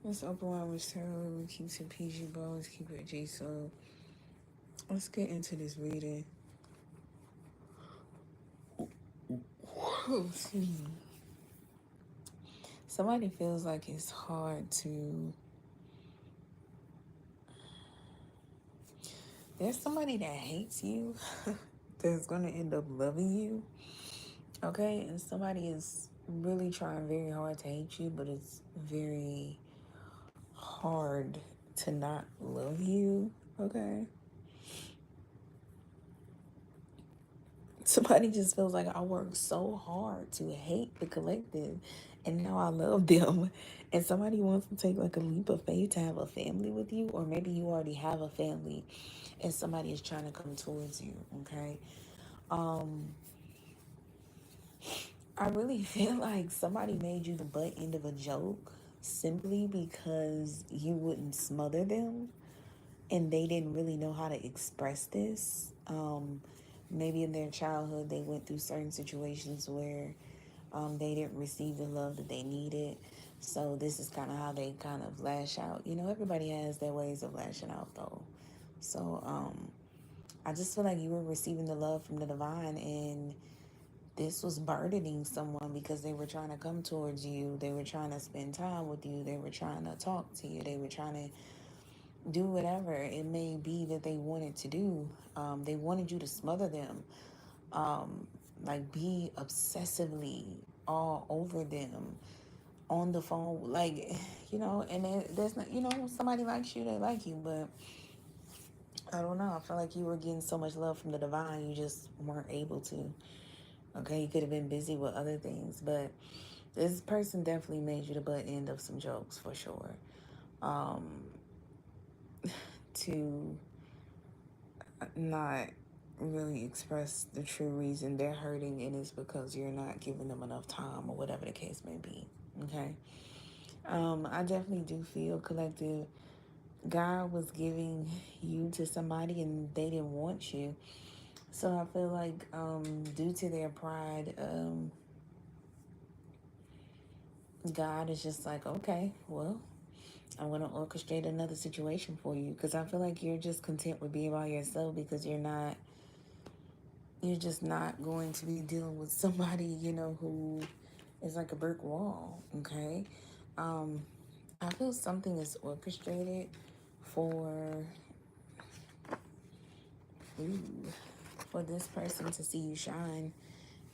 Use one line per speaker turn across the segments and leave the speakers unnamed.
Let's open wide with tarot. Keep it PG balls. Keep it G. So let's get into this reading. Excuse me. Somebody feels like it's hard to. There's somebody that hates you that's going to end up loving you. Okay? And somebody is really trying very hard to hate you, but it's very hard to not love you. Okay? Somebody just feels like I worked so hard to hate the collective and now I love them. And somebody wants to take like a leap of faith to have a family with you, or maybe you already have a family and somebody is trying to come towards you. Okay. Um, I really feel like somebody made you the butt end of a joke simply because you wouldn't smother them and they didn't really know how to express this. Maybe in their childhood they went through certain situations where they didn't receive the love that they needed. So this is kind of how they kind of lash out. You know, everybody has their ways of lashing out though. So I just feel like you were receiving the love from the divine, and this was burdening someone because they were trying to come towards you. They were trying to spend time with you. They were trying to talk to you. They were trying to do whatever it may be that they wanted to do. They wanted you to smother them, um, like be obsessively all over them on the phone, like, you know. And there's not, you know, somebody likes you, they like you, but I don't know. I feel like you were getting so much love from the divine, you just weren't able to. Okay, you could have been busy with other things, but this person definitely made you the butt end of some jokes for sure. Um, to not really express the true reason they're hurting, and it's because you're not giving them enough time or whatever the case may be. Okay. I definitely do feel collective. God was giving you to somebody and they didn't want you. So I feel like due to their pride, God is just like, okay, well, I'm going to orchestrate another situation for you, because I feel like you're just content with being by yourself because you're just not going to be dealing with somebody, you know, who is like a brick wall. Okay. Um, I feel something is orchestrated for ooh, for this person to see you shine,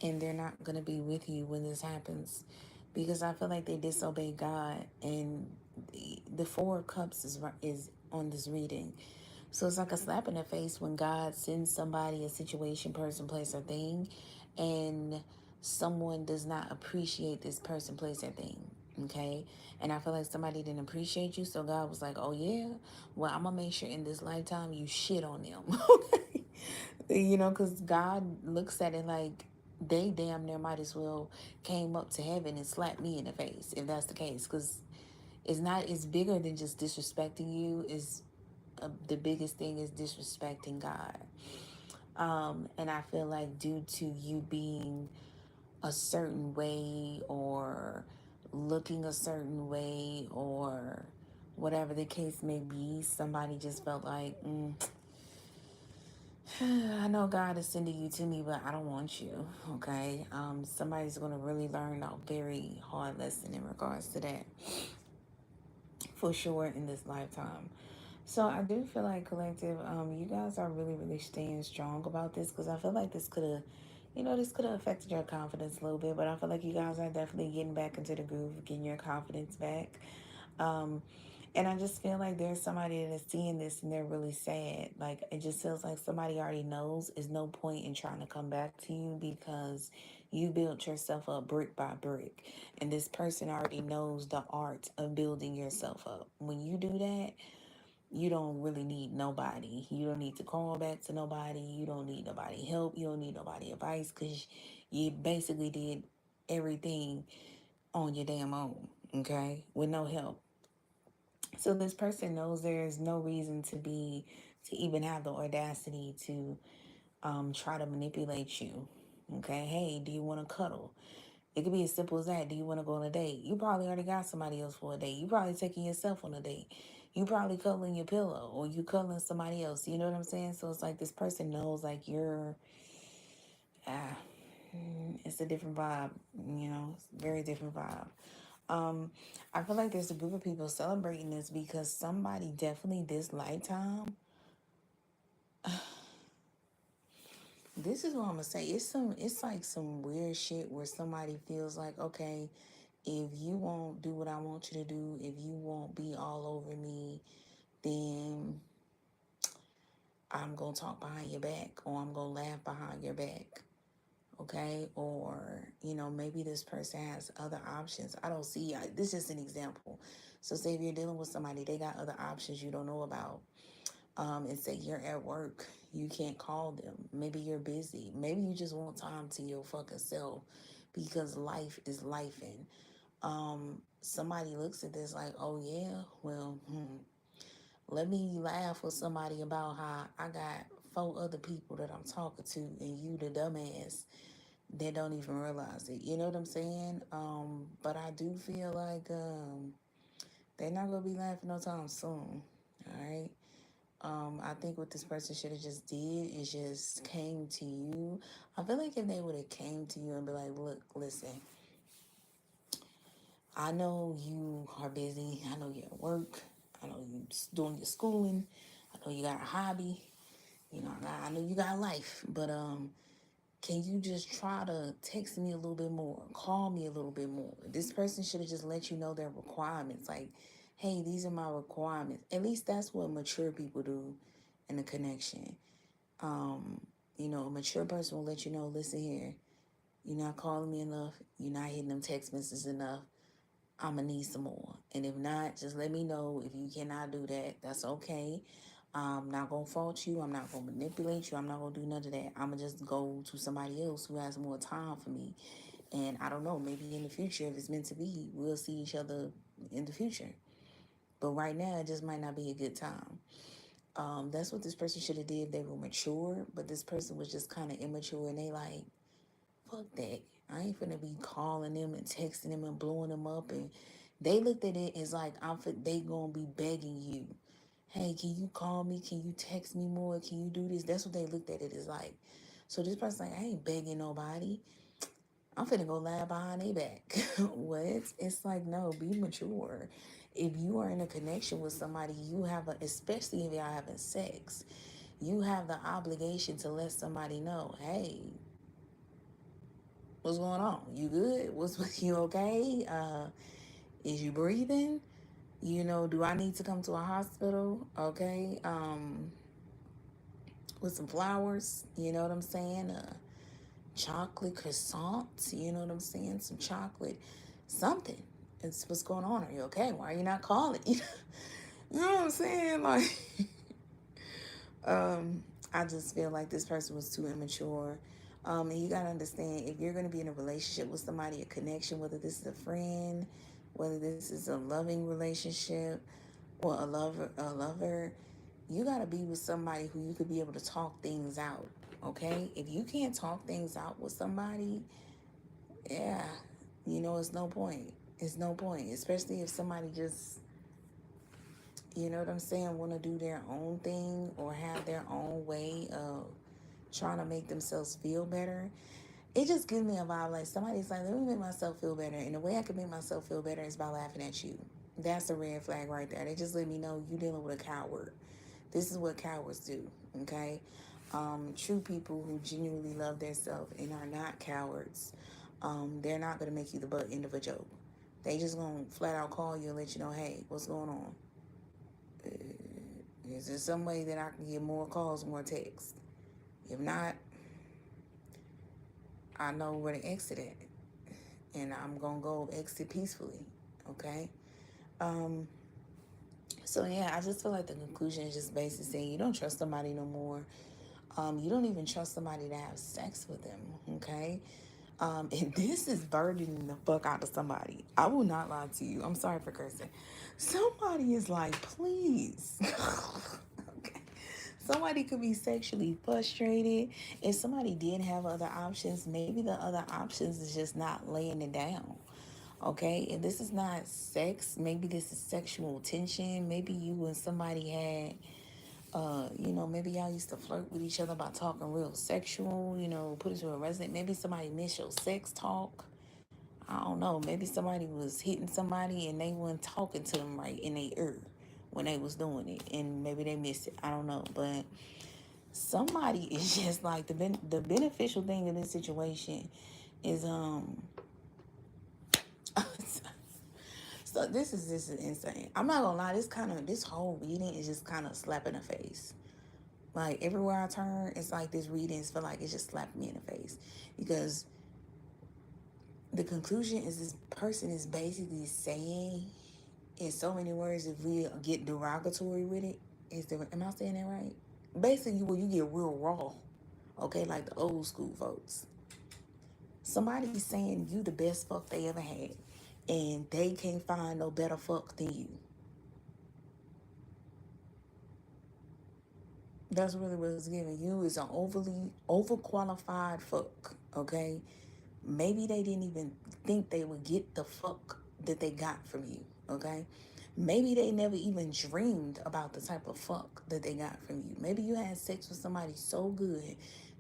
and they're not going to be with you when this happens, because I feel like they disobeyed God. And the Four of Cups is on this reading. So it's like a slap in the face when God sends somebody, a situation, person, place, or thing, and someone does not appreciate this person, place, or thing. Okay. And I feel like somebody didn't appreciate you. So God was like, oh, yeah, well, I'm going to make sure in this lifetime you shit on them. Okay. You know, because God looks at it like they damn near might as well came up to heaven and slapped me in the face, if that's the case. Because it's bigger than just disrespecting you. Is the biggest thing is disrespecting God. And I feel like due to you being a certain way, or looking a certain way, or whatever the case may be, somebody just felt like, I know God is sending you to me, but I don't want you. Okay. Somebody's going to really learn a very hard lesson in regards to that, for sure, in this lifetime. So I do feel like collective, you guys are really, really staying strong about this, because I feel like this could have, you know, this could have affected your confidence a little bit, but I feel like you guys are definitely getting back into the groove, getting your confidence back. Um, and I just feel like there's somebody that is seeing this and they're really sad. Like, it just feels like somebody already knows there's no point in trying to come back to you, because you built yourself up brick by brick. And this person already knows the art of building yourself up. When you do that, you don't really need nobody. You don't need to call back to nobody. You don't need nobody help. You don't need nobody advice, because you basically did everything on your damn own, okay, with no help. So this person knows there is no reason to even have the audacity to try to manipulate you. Okay, hey, do you want to cuddle? It could be as simple as that. Do you want to go on a date? You probably already got somebody else for a date. You probably taking yourself on a date. You probably cuddling your pillow, or you cuddling somebody else. You know what I'm saying? So it's like this person knows like you're, ah, it's a different vibe. You know, it's a very different vibe. Um, I feel like there's a group of people celebrating this because somebody definitely this lifetime. This is what I'm gonna say. It's like some weird shit where somebody feels like, okay, if you won't do what I want you to do, if you won't be all over me, then I'm gonna talk behind your back, or I'm gonna laugh behind your back. Okay, or maybe this person has other options. I don't see. This is just an example. So say if you're dealing with somebody, they got other options you don't know about. And say you're at work, you can't call them. Maybe you're busy. Maybe you just want time to your fucking self because life is lifing. Somebody looks at this like, oh yeah, well, let me laugh with somebody about how I got four other people that I'm talking to, and you the dumbass that don't even realize it. You know what I'm saying? But I do feel like they're not gonna be laughing no time soon. All right. I think what this person should have just did is just came to you. I feel like if they would have came to you and be like, look, listen, I know you are busy. I know you're at work. I know you doing your schooling. I know you got a hobby. I know you got life. But can you just try to text me a little bit more? Call me a little bit more. This person should have just let you know their requirements. Like, hey, these are my requirements. At least that's what mature people do in a connection. A mature person will let you know, listen here, you're not calling me enough. You're not hitting them text messages enough. I'm going to need some more. And if not, just let me know. If you cannot do that, that's okay. I'm not going to fault you. I'm not going to manipulate you. I'm not going to do none of that. I'm going to just go to somebody else who has more time for me. And I don't know, maybe in the future, if it's meant to be, we'll see each other in the future. But right now, it just might not be a good time. That's what this person should have did. They were mature, but this person was just kind of immature, and they like, fuck that. I ain't finna be calling them and texting them and blowing them up. And they looked at it as like they gonna be begging you. Hey, can you call me? Can you text me more? Can you do this? That's what they looked at it as like. So this person like, I ain't begging nobody. I'm finna go lie behind their back. What? It's like, no, be mature. If you are in a connection with somebody, you have especially if y'all having sex, you have the obligation to let somebody know, hey, what's going on? You good? What's with you okay? Is you breathing? Do I need to come to a hospital? Okay. With some flowers, you know what I'm saying? Chocolate croissants, you know what I'm saying? Some chocolate, something. It's what's going on. Are you okay? Why are you not calling? You know what I'm saying? Like, I just feel like this person was too immature. And you gotta understand, if you're gonna be in a relationship with somebody, a connection, whether this is a friend, whether this is a loving relationship or a lover, you gotta be with somebody who you could be able to talk things out. Okay? If you can't talk things out with somebody, yeah, it's no point. It's no point, especially if somebody just, you know what I'm saying, want to do their own thing or have their own way of trying to make themselves feel better. It just gives me a vibe like somebody's like, let me make myself feel better. And the way I can make myself feel better is by laughing at you. That's a red flag right there. They just let me know you dealing with a coward. This is what cowards do, okay? True people who genuinely love themselves and are not cowards, they're not going to make you the butt end of a joke. They just going to flat out call you and let you know, hey, what's going on? Is there some way that I can get more calls, more texts? If not, I know where to exit at. And I'm going to go exit peacefully, okay? Um, so, yeah, I just feel like the conclusion is just basically saying you don't trust somebody no more. You don't even trust somebody to have sex with them, okay? And this is burdening the fuck out of somebody. I will not lie to you. I'm sorry for cursing. Somebody is like, please. Okay. Somebody could be sexually frustrated. If somebody did have other options, maybe the other options is just not laying it down. Okay, if this is not sex, maybe this is sexual tension. Maybe you and somebody had, maybe y'all used to flirt with each other by talking real sexual, put it to a resident. Maybe somebody missed your sex talk. I don't know. Maybe somebody was hitting somebody and they weren't talking to them right in their ear when they was doing it, and maybe they missed it. I don't know, but somebody is just like the beneficial thing in this situation is so this is insane. I'm not gonna lie, this whole reading is just kind of slapping the face. Like everywhere I turn, it's like this reading is feel like it's just slapping me in the face, because the conclusion is this person is basically saying in so many words, if we get derogatory with it, am I saying that right? Basically, when you get real raw, okay, like the old school folks. Somebody's saying you the best fuck they ever had, and they can't find no better fuck than you. That's really what it's giving you, is an overqualified fuck, okay? Maybe they didn't even think they would get the fuck that they got from you, okay? Maybe they never even dreamed about the type of fuck that they got from you. Maybe you had sex with somebody so good,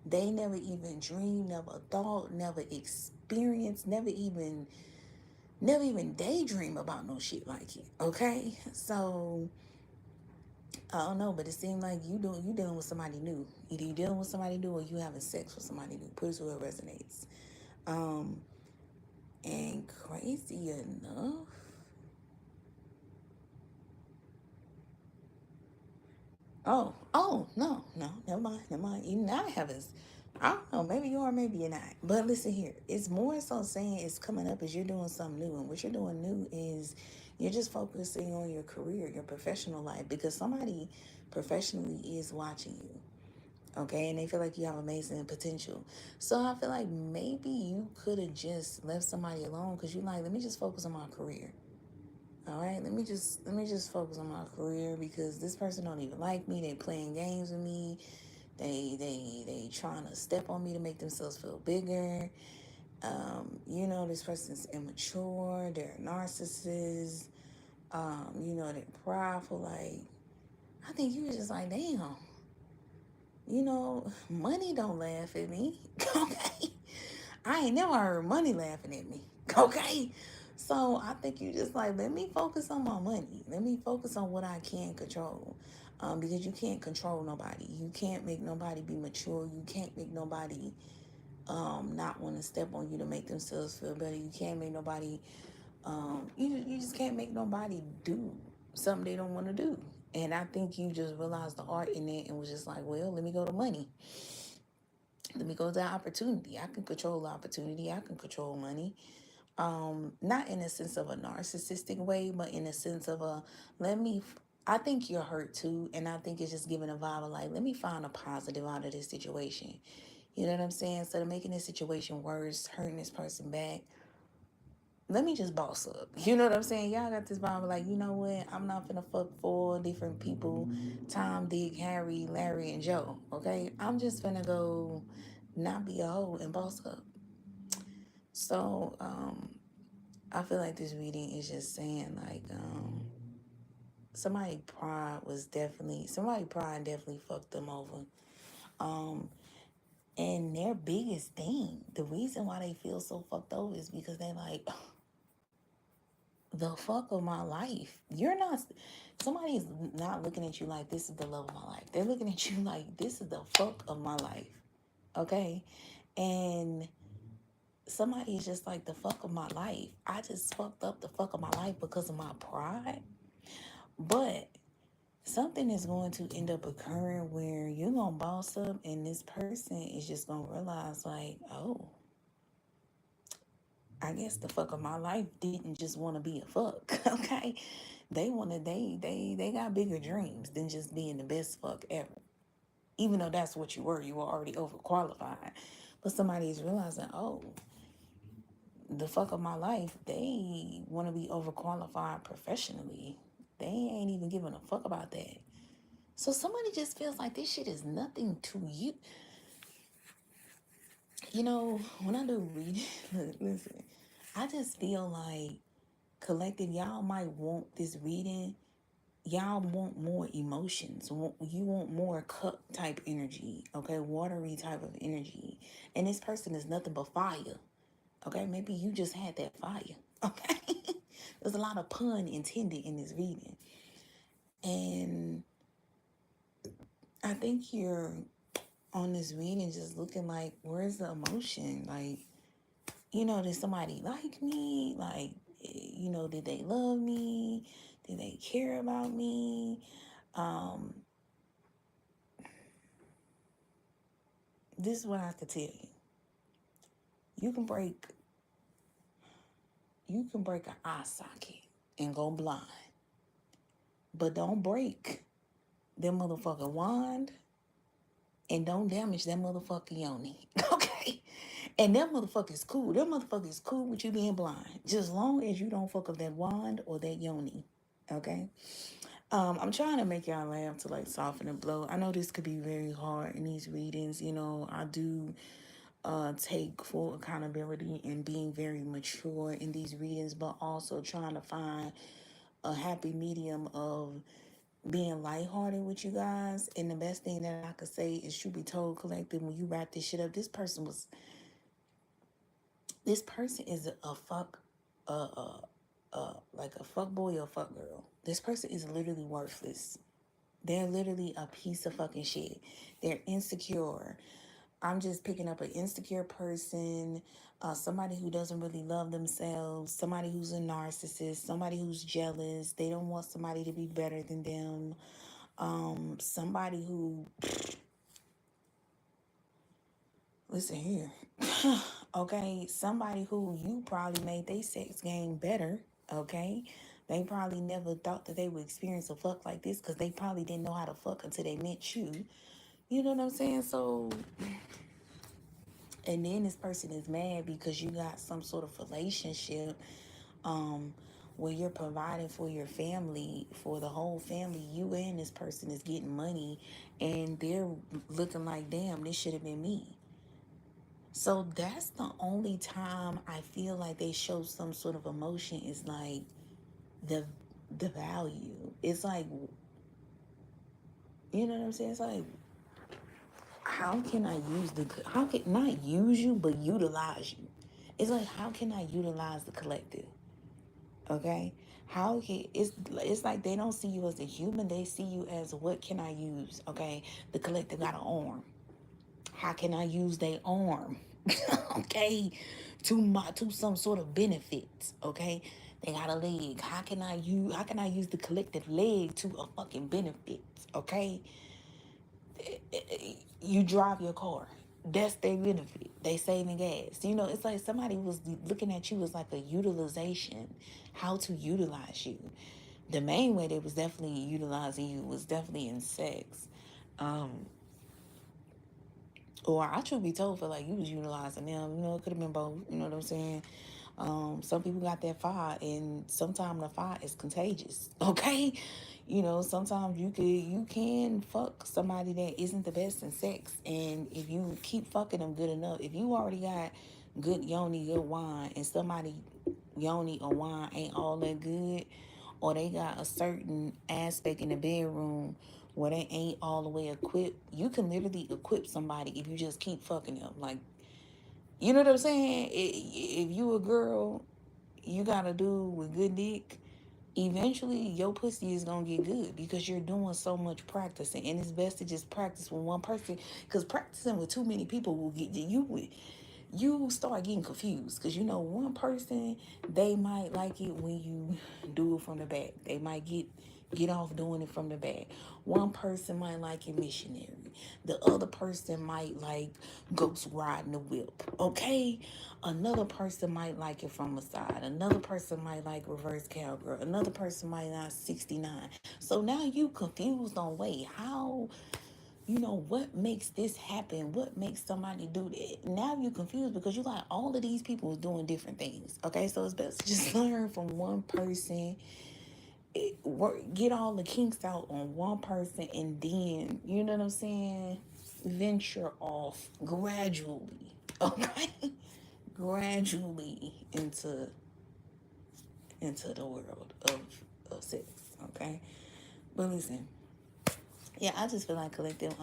they never even dreamed, never thought, never experienced, never even daydream about no shit like it, okay? So I don't know, but it seemed like you dealing with somebody new. Either you dealing with somebody new or you having sex with somebody new. Put it to it resonates. Um, and crazy enough, no, never mind. You not having, I don't know, maybe you are, maybe you're not. But listen here, it's more so saying it's coming up as you're doing something new, and what you're doing new is you're just focusing on your career, your professional life, because somebody professionally is watching you. Okay, and they feel like you have amazing potential. So I feel like maybe you could have just left somebody alone, because you like, let me just focus on my career. All right, let me just focus on my career, because this person don't even like me. They playing games with me. They trying to step on me to make themselves feel bigger. This person's immature. They're narcissists. They're prideful. Like, I think you was just like, damn. Money don't laugh at me. Okay. I ain't never heard money laughing at me. Okay. So I think you just like, let me focus on my money. Let me focus on what I can control. Because you can't control nobody. You can't make nobody be mature. You can't make nobody not want to step on you to make themselves feel better. You can't make nobody you just can't make nobody do something they don't want to do. And I think you just realized the art in it and was just like, well, let me go to money. Let me go to opportunity. I can control opportunity. I can control money. Not in a sense of a narcissistic way, but in a sense of let me. I think you're hurt too, and I think it's just giving a vibe of like, let me find a positive out of this situation. You know what I'm saying? Instead of making this situation worse, hurting this person back, let me just boss up. You know what I'm saying? Y'all got this vibe like, you know what? I'm not finna fuck 4 different people, Tom, Dick, Harry, Larry, and Joe. Okay? I'm just finna go not be a hoe and boss up. So, I feel like this reading is just saying like, somebody pride definitely fucked them over. Um, and their biggest thing, the reason why they feel so fucked over is because they like, the fuck of my life. Somebody is not looking at you like this is the love of my life. They're looking at you like this is the fuck of my life. Okay? And somebody is just like the fuck of my life. I just fucked up the fuck of my life because of my pride. But something is going to end up occurring where you're going to boss up and this person is just going to realize like, oh, I guess the fuck of my life didn't just want to be a fuck. Okay? They got bigger dreams than just being the best fuck ever. Even though that's what you were already overqualified. But somebody is realizing, oh, the fuck of my life, they want to be overqualified professionally. They ain't even giving a fuck about that. So somebody just feels like this shit is nothing to you. You know, when I do reading, look, listen, I just feel like collective, y'all might want this reading. Y'all want more emotions. You want more cup type energy, okay? Watery type of energy. And this person is nothing but fire, okay? Maybe you just had that fire, okay? There's a lot of pun intended in this reading. And I think you're on this reading just looking like, where's the emotion? Like, you know, did somebody like me? Like, you know, did they love me? Did they care about me? Um, this is what I have to tell you. You can break you can break an eye socket and go blind. But don't break that motherfucking wand and don't damage that motherfucking yoni. Okay? And that motherfucker is cool. That motherfucker is cool with you being blind. Just long as you don't fuck up that wand or that yoni. Okay? I'm trying to make y'all laugh to like soften the blow. I know this could be very hard in these readings. You know, I do take full accountability and being very mature in these readings, but also trying to find a happy medium of being lighthearted with you guys. And the best thing that I could say is, should be told, collective, when you wrap this shit up, this person is a fuck, like a fuck boy or fuck girl. This person is literally worthless. They're literally a piece of fucking shit. They're insecure. I'm just picking up an insecure person, somebody who doesn't really love themselves, somebody who's a narcissist, somebody who's jealous. They don't want somebody to be better than them. Somebody who, listen here, okay, somebody who you probably made their sex game better, okay? They probably never thought that they would experience a fuck like this because they probably didn't know how to fuck until they met you. You know what I'm saying? So, and then this person is mad because you got some sort of relationship um where you're providing for your family, for the whole family. You and this person is getting money and they're looking like, damn, this should have been me. So that's the only time I feel like they show some sort of emotion, is like the the value. It's like, you know what I'm saying? It's like, how can not use you but utilize you? It's like, how can I utilize the collective? Okay? How can it's like they don't see you as a human, they see you as, what can I use? Okay? The collective got an arm. How can I use their arm? Okay? To some sort of benefit. Okay? They got a leg. How can I use the collective leg to a fucking benefit? Okay? You drive your car. That's their benefit. They saving gas. You know, it's like somebody was looking at you as like a utilization, how to utilize you. The main way they was definitely utilizing you was definitely in sex. Um, or I should be told, for like you was utilizing them. You know, it could have been both. You know what I'm saying? Some people got that fire, and sometimes the fire is contagious. Okay, you know, sometimes you can fuck somebody that isn't the best in sex, and if you keep fucking them good enough, if you already got good yoni, good wine, and somebody yoni or wine ain't all that good, or they got a certain aspect in the bedroom where they ain't all the way equipped, you can literally equip somebody if you just keep fucking them. Like, you know what I'm saying? If you a girl, you got a dude with good dick, eventually your pussy is gonna get good because you're doing so much practicing, and it's best to just practice with one person, because practicing with too many people will get you start getting confused, because you know one person, they might like it when you do it from the back. They might get off doing it from the back. One person might like it missionary. The other person might like ghost riding the whip. Okay? Another person might like it from the side. Another person might like reverse cowgirl. Another person might like 69. So now you confused on, wait, how, you know, what makes this happen? What makes somebody do that? Now you're confused because you like, all of these people is doing different things. Okay, so it's best to just learn from one person get all the kinks out on one person, and then, you know what I'm saying, venture off gradually, okay? Gradually into the world of sex, okay? But listen, yeah, I just feel like collective,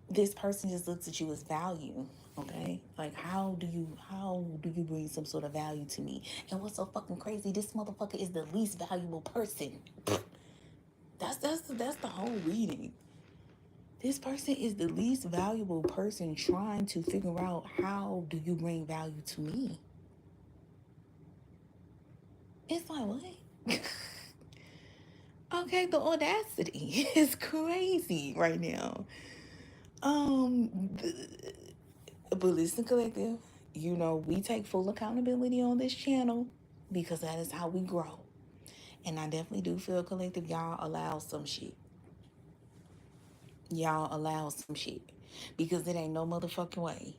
this person just looks at you as value, okay? Like, how do you bring some sort of value to me? And what's so fucking crazy, this motherfucker is the least valuable person. That's the whole reading. This person is the least valuable person trying to figure out, how do you bring value to me? It's like, what? Okay, the audacity is crazy right now. But listen, collective, you know, we take full accountability on this channel because that is how we grow. And I definitely do feel, collective, y'all allow some shit. Y'all allow some shit. Because it ain't no motherfucking way.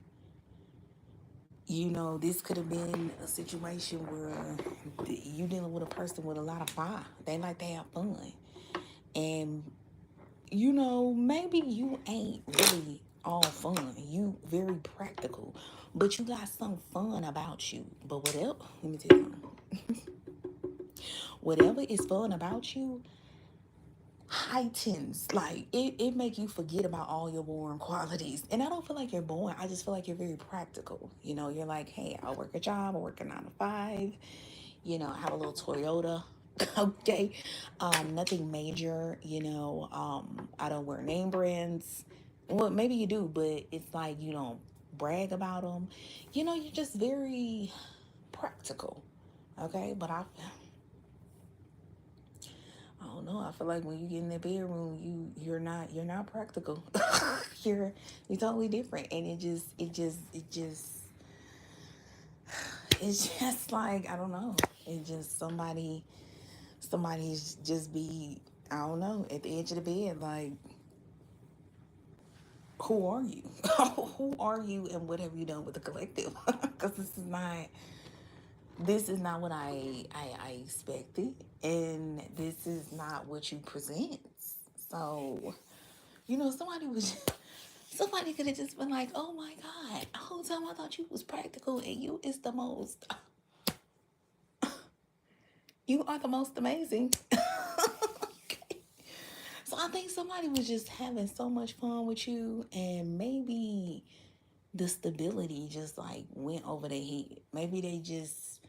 You know, this could have been a situation where you dealing with a person with a lot of fun. They like to have fun. And, you know, maybe you ain't really all fun. You very practical. But you got some fun about you. But whatever, let me tell you, whatever is fun about you heightens, like, it make you forget about all your boring qualities. And I don't feel like you're boring. I just feel like you're very practical. You know, you're like, hey, I work a job, I work a 9 to 5, you know, I have a little Toyota. Okay. Nothing major, you know. I don't wear name brands. Well, maybe you do, but it's like you don't brag about them. You know, you're just very practical. Okay. But I don't know. I feel like when you get in that bedroom, you're not practical. You're totally different, and it's just like, I don't know. It just somebody's just be, I don't know, at the edge of the bed, like, who are you? Who are you, and what have you done with the collective? Because this is not what I expected, and this is not what you present. So, you know, somebody could have just been like, oh my God, the whole time I thought you was practical, and you are the most amazing. Okay. So I think somebody was just having so much fun with you, and maybe the stability just like went over their head. Maybe they just,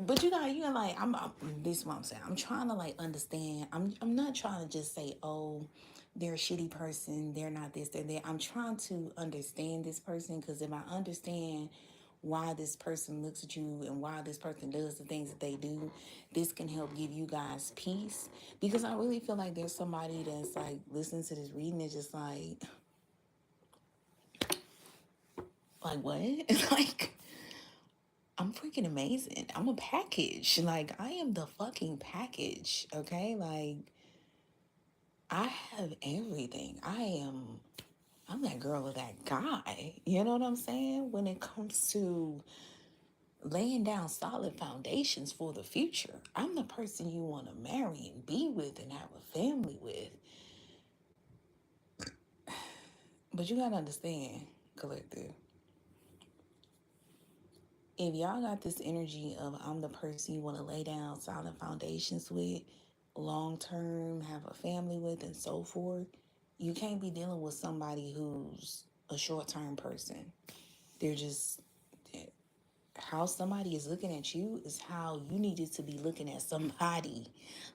but you know, like, this is what I'm saying. I'm trying to like understand. I'm not trying to just say, oh, they're a shitty person, they're not this, they're that. I'm trying to understand this person, because if I understand why this person looks at you and why this person does the things that they do, this can help give you guys peace. Because I really feel like there's somebody that's like listening to this reading is just like what? Like, I'm freaking amazing. I'm a package. Like, I am the fucking package. Okay? Like, I have everything. I'm that girl or that guy. You know what I'm saying? When it comes to laying down solid foundations for the future, I'm the person you want to marry and be with and have a family with. But you gotta understand, collective, if y'all got this energy of I'm the person you want to lay down solid foundations with, long term, have a family with, and so forth, you can't be dealing with somebody who's a short term person. They're just, how somebody is looking at you is how you needed to be looking at somebody.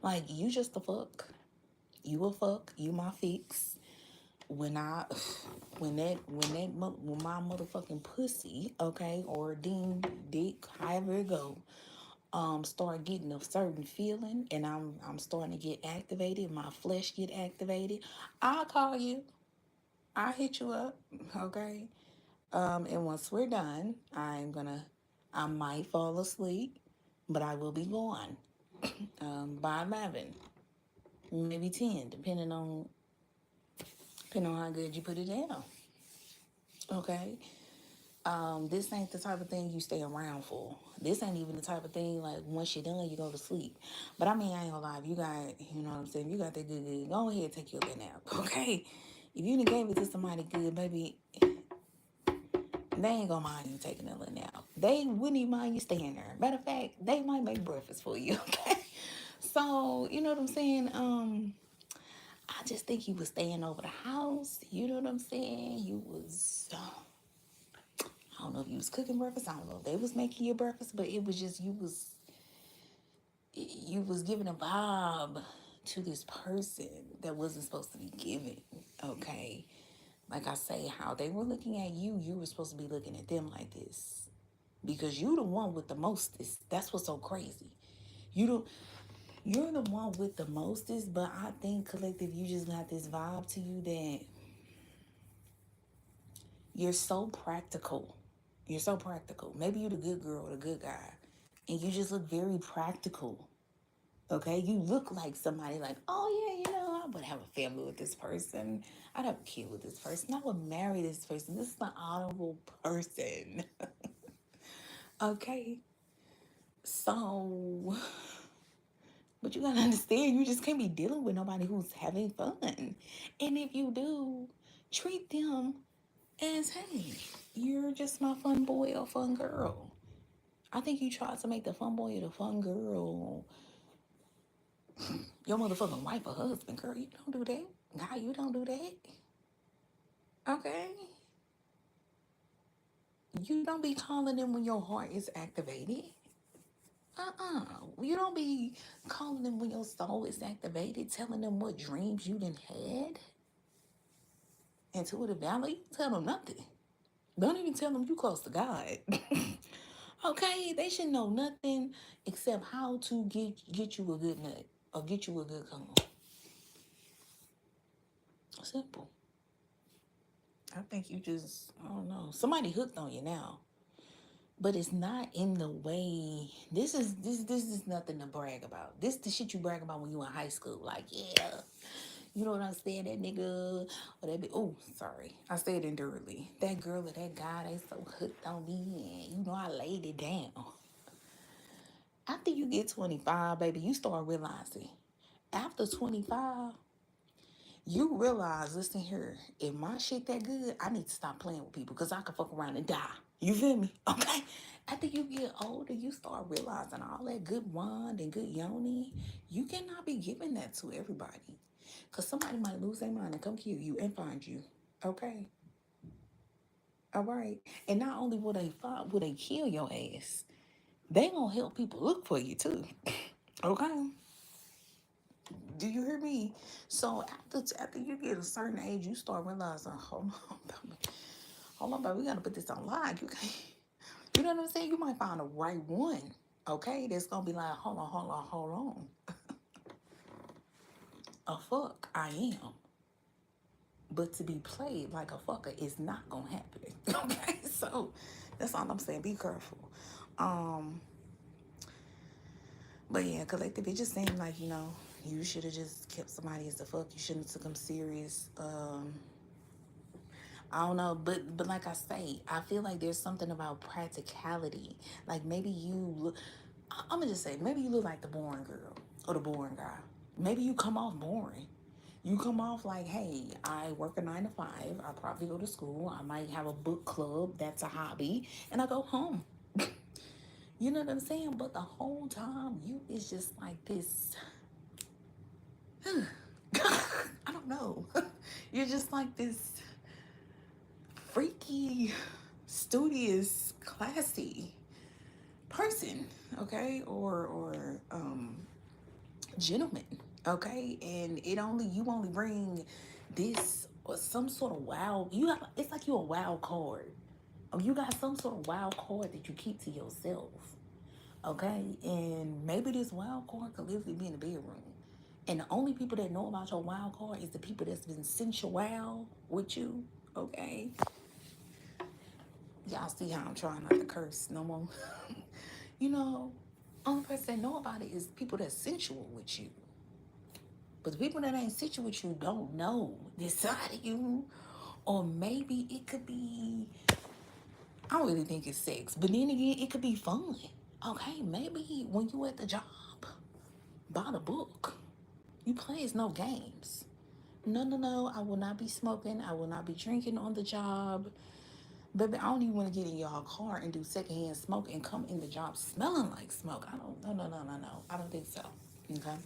Like, you just a fuck. You a fuck. You my fix. When I, when my motherfucking pussy, okay, or ding, dick, however it go, start getting a certain feeling, and I'm starting to get activated, my flesh get activated, I'll call you. I'll hit you up, okay? And once we're done, I might fall asleep, but I will be gone by 11, maybe 10, depending on how good you put it down, okay? This ain't the type of thing you stay around for. This ain't even the type of thing like once you're done, you go to sleep. But I mean, I ain't gonna lie, if you got, you know what I'm saying, you got that good, go ahead and take your little nap, okay? If you done gave it to somebody good, baby, they ain't gonna mind you taking a little nap. They wouldn't even mind you staying there. Matter of fact, they might make breakfast for you, okay? So, you know what I'm saying? I just think you was staying over the house. You know what I'm saying? You was, I don't know if you was cooking breakfast. I don't know if they was making you breakfast, but it was just you was giving a vibe to this person that wasn't supposed to be given. Okay, like I say, how they were looking at you, you were supposed to be looking at them like this because you the one with the mostest. That's what's so crazy. You don't. You're the one with the mostest, but I think collective, you just got this vibe to you that you're so practical. You're so practical. Maybe you're the good girl or the good guy, and you just look very practical. Okay, you look like somebody like, oh yeah, I would have a family with this person. I'd have a kid with this person. I would marry this person. This is an honorable person. Okay, so, but you gotta understand, you just can't be dealing with nobody who's having fun. And if you do, treat them as, hey, you're just my fun boy or fun girl. I think you tried to make the fun boy or the fun girl your motherfucking wife or husband, girl. You don't do that. Nah, you don't do that. Okay? You don't be calling them when your heart is activated. You don't be calling them when your soul is activated, telling them what dreams you done had. Intuitive value, you tell them nothing. Don't even tell them you close to God. Okay? They should know nothing except how to get you a good nut or get you a good come. Simple. I think you just, I don't know. Somebody hooked on you now. But it's not in the way. This is nothing to brag about. This the shit you brag about when you in high school. Like, yeah. You know what I'm saying? That nigga or that be oh, sorry. I said enduringly. That girl or that guy, they so hooked on me and I laid it down. After you get 25, baby, you start realizing. After 25, you realize, listen here, if my shit that good, I need to stop playing with people because I can fuck around and die. You feel me? Okay? After you get older, you start realizing all that good wine and good yoni, you cannot be giving that to everybody. Because somebody might lose their mind and come kill you and find you. Okay? All right? And not only will they kill your ass, they gonna help people look for you too. Okay? Do you hear me? So after you get a certain age, you start realizing, hold on, baby, we gotta put this on live. You know what I'm saying? You might find the right one, okay? That's gonna be like, hold on. A fuck, I am. But to be played like a fucker is not gonna happen. Okay? So that's all I'm saying. Be careful. Um, but yeah, collective, it just seemed like, you should have just kept somebody as the fuck. You shouldn't have took them serious. I don't know, but like I say, I feel like there's something about practicality. Like maybe you look, I'm gonna just say, maybe you look like the boring girl or the boring guy. Maybe you come off boring. You come off like, hey, I work a 9 to 5. I probably go to school. I might have a book club. That's a hobby, and I go home. You know what I'm saying? But the whole time, you is just like this. I don't know. You're just like this freaky, studious, classy person, okay, or gentleman, okay, and you only bring this or some sort of wild. It's like you're a wild card. You got some sort of wild card that you keep to yourself, okay, and maybe this wild card could literally be in the bedroom. And the only people that know about your wild card is the people that's been sensual with you, okay? Y'all see how I'm trying not to curse no more. Only person that know about it is people that's sensual with you. But the people that ain't sensual with you don't know this side of you. Or maybe it could be I don't really think it's sex. But then again, it could be fun. Okay, maybe when you at the job, buy the book. You plays no games. No, no, no. I will not be smoking. I will not be drinking on the job. Baby, I don't even want to get in y'all car and do secondhand smoke and come in the job smelling like smoke. I don't, no, no, no, no, no. I don't think so. Okay.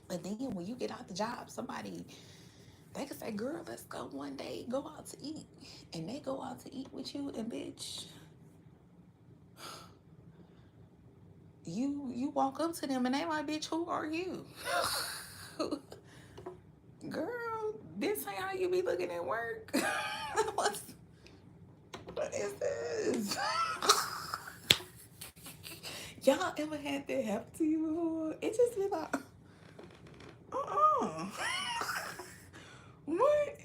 But then when you get out the job, somebody, they could say, girl, let's go one day, go out to eat. And they go out to eat with you, and bitch, you walk up to them and they like, bitch, who are you? Girl, this ain't how you be looking at work. What's, what is this? Y'all ever had that happen to you before? It just be like, uh-uh. What?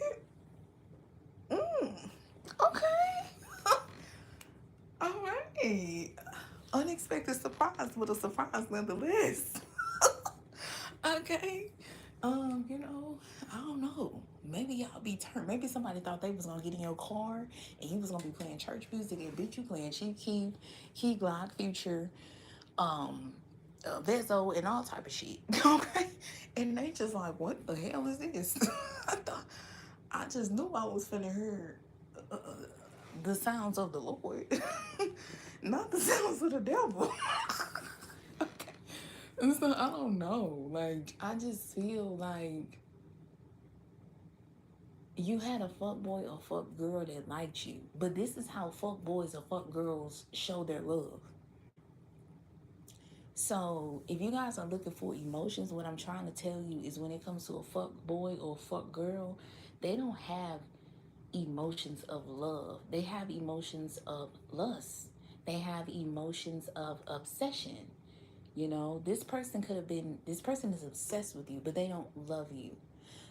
Mm. Okay. All right. Unexpected surprise, but a surprise nonetheless. Okay. I don't know. Maybe y'all be turned. Maybe somebody thought they was gonna get in your car and you was gonna be playing church music and bitch you playing Chief Keef, Glock, Future, Vezo, and all type of shit. Okay. And they just like, what the hell is this? I just knew I was finna hear the sounds of the Lord, not the sounds of the devil. Okay. And so I don't know. Like, I just feel like you had a fuck boy or fuck girl that liked you. But this is how fuck boys or fuck girls show their love. So if you guys are looking for emotions, what I'm trying to tell you is when it comes to a fuck boy or fuck girl, they don't have emotions of love. They have emotions of lust. They have emotions of obsession. This person is obsessed with you, but they don't love you.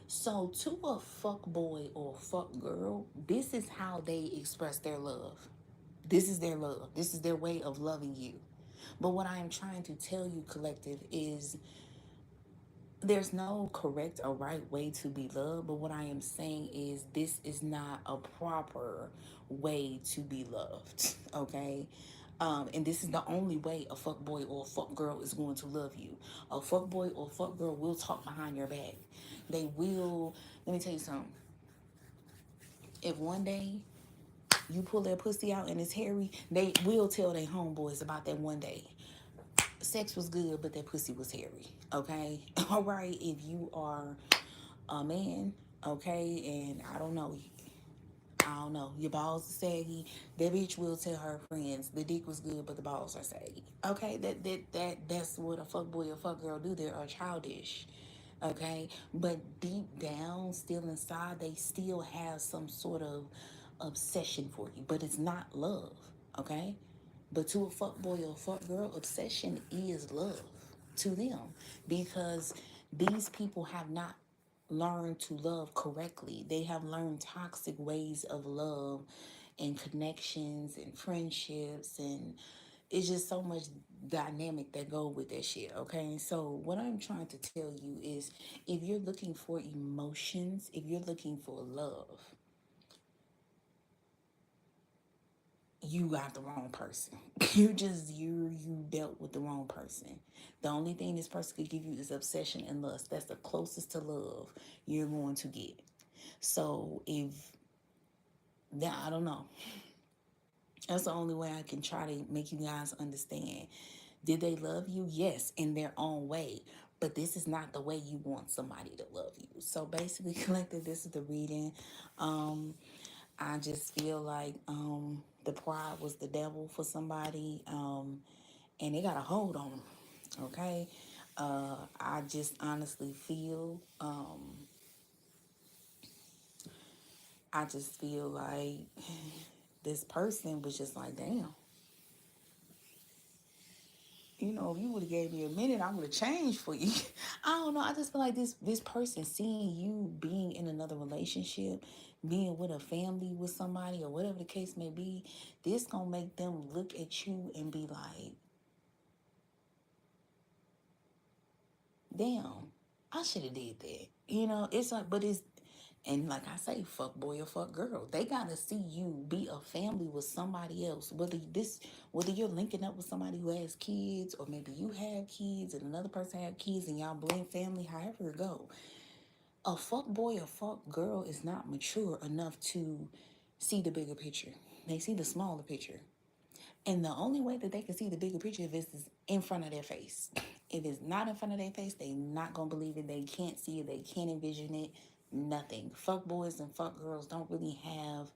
So to a fuck boy or fuck girl, this is how they express their love. This is their love. This is their way of loving you. But what I am trying to tell you, collective, is there's no correct or right way to be loved. But what I am saying is this is not a proper way to be loved. Okay. And this is the only way a fuck boy or a fuck girl is going to love you. A fuck boy or fuck girl will talk behind your back. They will. Let me tell you something. If one day you pull their pussy out and it's hairy, they will tell their homeboys about that one day. Sex was good, but that pussy was hairy. Okay? All right. If you are a man, okay, and I don't know, your balls are saggy, that bitch will tell her friends the dick was good, but the balls are saggy. Okay? That's what a fuck boy or fuck girl do. They are childish. Okay? But deep down, still inside, they still have some sort of obsession for you. But it's not love. Okay? But to a fuck boy or fuck girl, obsession is love to them because these people have not learned to love correctly. They have learned toxic ways of love and connections and friendships, and it's just so much dynamic that go with that shit. Okay, so what I'm trying to tell you is if you're looking for emotions, if you're looking for love, you got the wrong person. You dealt with the wrong person. The only thing this person could give you is obsession and lust. That's the closest to love you're going to get. So if that, I don't know. That's the only way I can try to make you guys understand. Did they love you? Yes, in their own way. But this is not the way you want somebody to love you. So basically, collective, this is the reading. I just feel like the pride was the devil for somebody, and they got a hold on them. Okay, I just honestly feel, I just feel like this person was just like, damn. If you would have gave me a minute, I would have changed for you. I don't know. I just feel like this person seeing you being in another relationship, being with a family with somebody or whatever the case may be, this gonna make them look at you and be like, damn, I should have did that. It's like, but And like I say, fuck boy or fuck girl. They gotta see you be a family with somebody else. Whether you're linking up with somebody who has kids, or maybe you have kids and another person have kids and y'all blend family, however it go. A fuck boy or fuck girl is not mature enough to see the bigger picture. They see the smaller picture. And the only way that they can see the bigger picture if it's in front of their face. If it's not in front of their face, they not gonna believe it. They can't see it. They can't envision it. Nothing. Fuck boys and fuck girls don't really have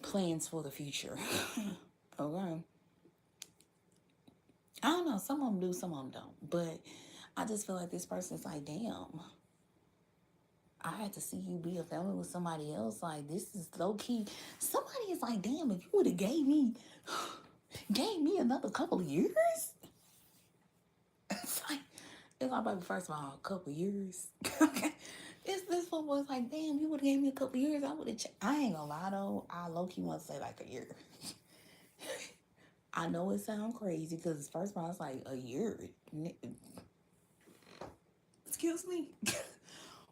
plans for the future. Okay. I don't know. Some of them do, some of them don't. But I just feel like this person's like, damn, I had to see you be a family with somebody else. Like, this is low key. Somebody is like, damn, if you would have gave me another couple of years. It's like, baby, first of all, a couple of years. Okay. This one was like, damn, you would have gave me a couple of years. I would have. I ain't gonna lie though. I low key want to say like a year. I know it sounds crazy because first of all, it's like a year. Excuse me.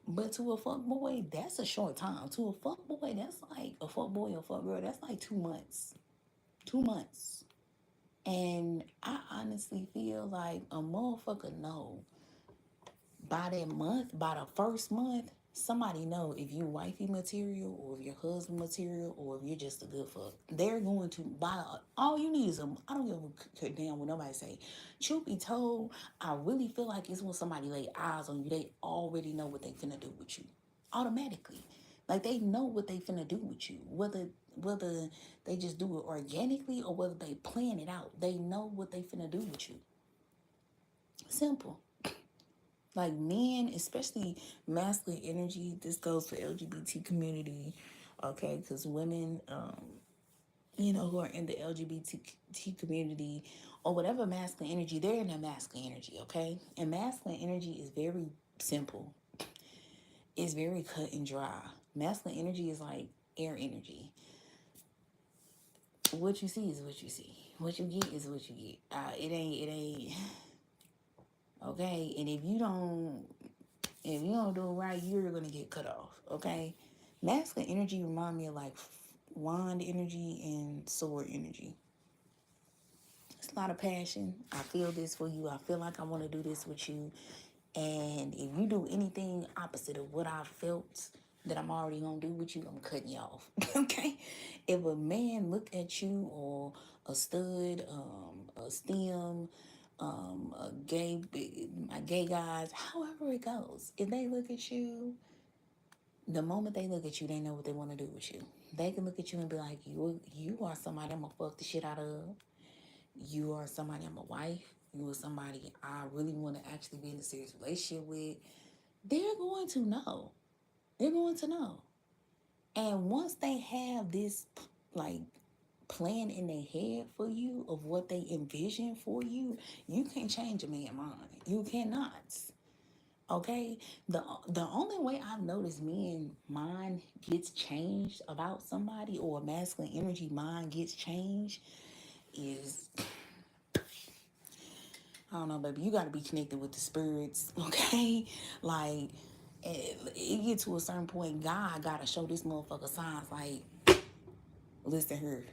But to a fuck boy, that's a short time. To a fuck boy, that's like a fuck boy or fuck girl. That's like 2 months. 2 months. And I honestly feel like a motherfucker know by that month, by the first month, somebody know if you wifey material or if your husband material or if you're just a good fuck. They're going to buy all you need is I don't give a damn what nobody say. Truth be told, I really feel like it's when somebody lay eyes on you, they already know what they finna do with you. Automatically. Like they know what they finna do with you. Whether they just do it organically or whether they plan it out. They know what they finna do with you. Simple. Like men, especially masculine energy, this goes for LGBT community, okay? Because women, who are in the LGBT community or whatever masculine energy, they're in their masculine energy, okay? And masculine energy is very simple. It's very cut and dry. Masculine energy is like air energy. What you see is what you see. What you get is what you get. It ain't. Okay, and if you don't do it right, you're gonna get cut off. Okay, masculine energy remind me of like wand energy and sword energy. It's a lot of passion. I feel this for you. I feel like I want to do this with you. And if you do anything opposite of what I felt that I'm already gonna do with you, I'm cutting you off. Okay? If a man look at you or a stud, a stem, my gay guys, however it goes, if they look at you, the moment they look at you, they know what they want to do with you. They can look at you and be like, you are somebody I'm gonna fuck the shit out of. You are somebody I'm a wife. You are somebody I really want to actually be in a serious relationship with. They're going to know. They're going to know. And once they have this like plan in their head for you of what they envision for you, you can't change a man's mind. You cannot. Okay? The only way I've noticed men mind gets changed about somebody or masculine energy mind gets changed is, I don't know, baby. You got to be connected with the spirits, okay? Like, it get to a certain point, God got to show this motherfucker signs like, listen here.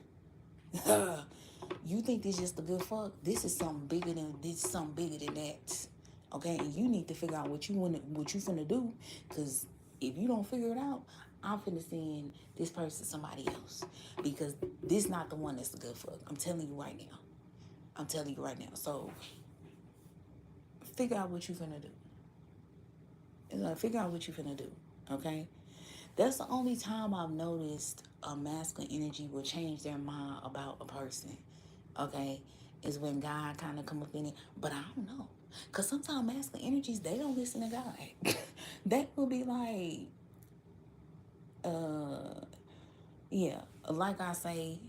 You think this just a good fuck? This is something bigger than that. Okay? And you need to figure out what you finna do. Because if you don't figure it out, I'm finna send this person somebody else. Because this not the one that's a good fuck. I'm telling you right now. So figure out what you finna do. Figure out what you finna do. Okay? That's the only time I've noticed a masculine energy will change their mind about a person. Okay? Is when God kind of come up in it. But I don't know. Because sometimes masculine energies, they don't listen to God. That will be like, yeah, like I say,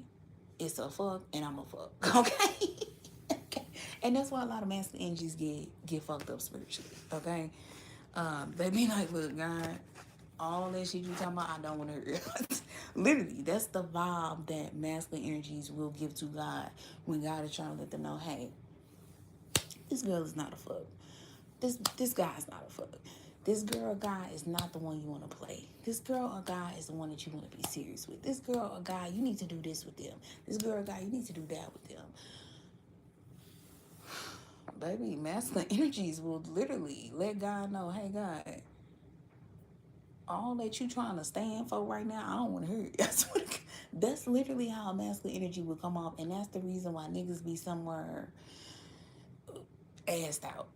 it's a fuck and I'm a fuck. Okay? Okay. And that's why a lot of masculine energies get fucked up spiritually. Okay? They be like, look, God, all that shit you talking about, I don't want to hear it. Literally, that's the vibe that masculine energies will give to God when God is trying to let them know, hey, this girl is not a fuck. This guy's not a fuck. This girl or guy is not the one you want to play. This girl or guy is the one that you want to be serious with. This girl or guy, you need to do this with them. This girl or guy, you need to do that with them. Baby, masculine energies will literally let God know, hey, God, all that you trying to stand for right now, I don't want to hear it. That's literally how masculine energy will come off. And that's the reason why niggas be somewhere assed out.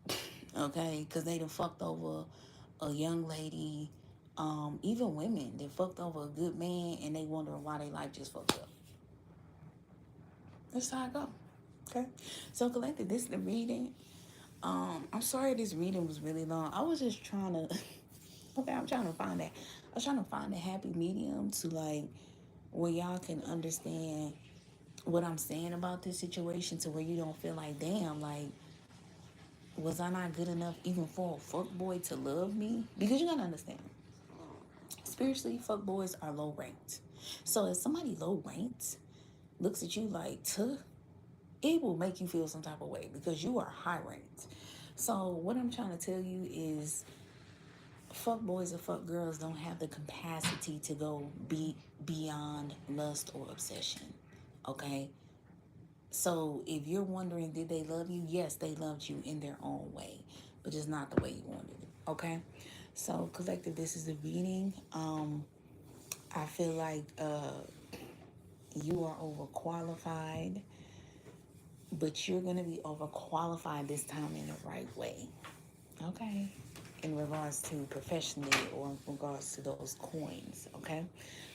Okay? Because they done fucked over a young lady. Even women, they fucked over a good man and they wondering why they life just fucked up. That's how I go. Okay? So, collective, this is the reading. I'm sorry this reading was really long. I was just trying to okay, I'm trying to find that. I was trying to find a happy medium to like where y'all can understand what I'm saying about this situation, to where you don't feel like, damn, like, was I not good enough even for a fuck boy to love me? Because you gotta understand, spiritually, fuck boys are low ranked. So if somebody low ranked looks at you like, tuh, it will make you feel some type of way because you are high ranked. So what I'm trying to tell you is, fuck boys or fuck girls don't have the capacity to go beyond lust or obsession. Okay? So if you're wondering, did they love you? Yes, they loved you in their own way, but just not the way you wanted it. Okay? So, collective, this is the reading. I feel like you are overqualified, but you're going to be overqualified this time in the right way. Okay? In regards to professionally, or in regards to those coins. Okay?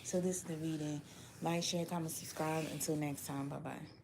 So this is the reading. Like, share, comment, subscribe. Until next time. Bye-bye.